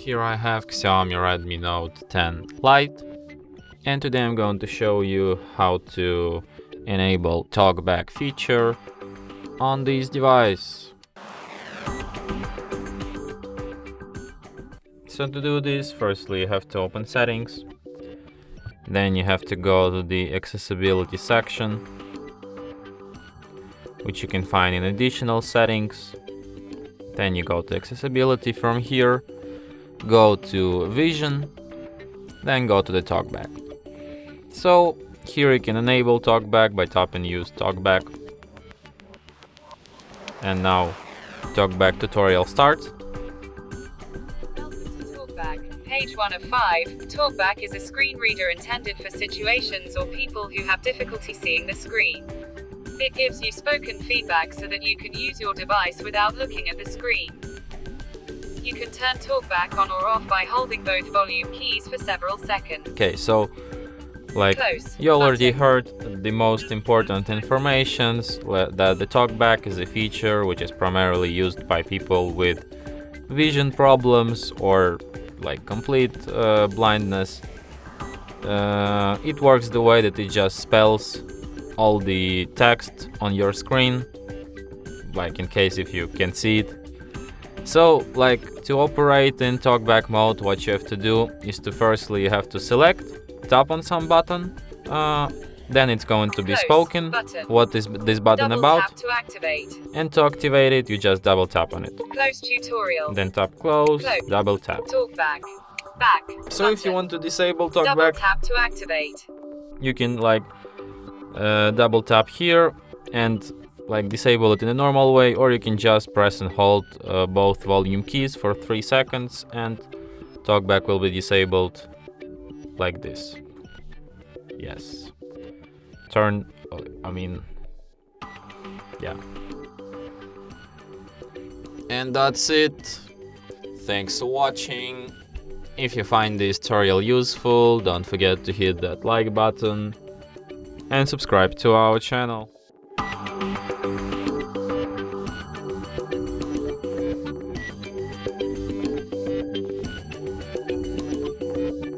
Here I have XIAOMI Redmi Note 10 Lite, and today I'm going to show you how to enable TalkBack feature on this device. So to do this, firstly you have to open settings, then you have to go to the accessibility section, which you can find in additional settings. Then you go to accessibility. From here, go to vision, then go to the TalkBack. So here you can enable TalkBack by tapping use TalkBack. And now TalkBack tutorial starts. Welcome to TalkBack, page 1 of 5. TalkBack is a screen reader intended for situations or people who have difficulty seeing the screen. It gives you spoken feedback so that you can use your device without looking at the screen. You can turn TalkBack on or off by holding both volume keys for several seconds. Okay, so like you already heard the most important informations, that the TalkBack is a feature which is primarily used by people with vision problems or like complete blindness. It works the way that it just spells all the text on your screen, like in case if you can see it. So like to operate in TalkBack mode, what you have to do is to firstly you have to tap on some button, then it's going to be spoken. What is this button about? Tap to activate. And to activate it, you just double tap on it. Close tutorial. Then tap close, double tap. TalkBack. Back. So if you want to disable Double TalkBack, tap to activate. you can like double tap here and like disable it in a normal way, or you can just press and hold both volume keys for 3 seconds and TalkBack will be disabled like this. Yes. Yeah. And that's it. Thanks for watching. If you find this tutorial useful, don't forget to hit that like button and subscribe to our channel.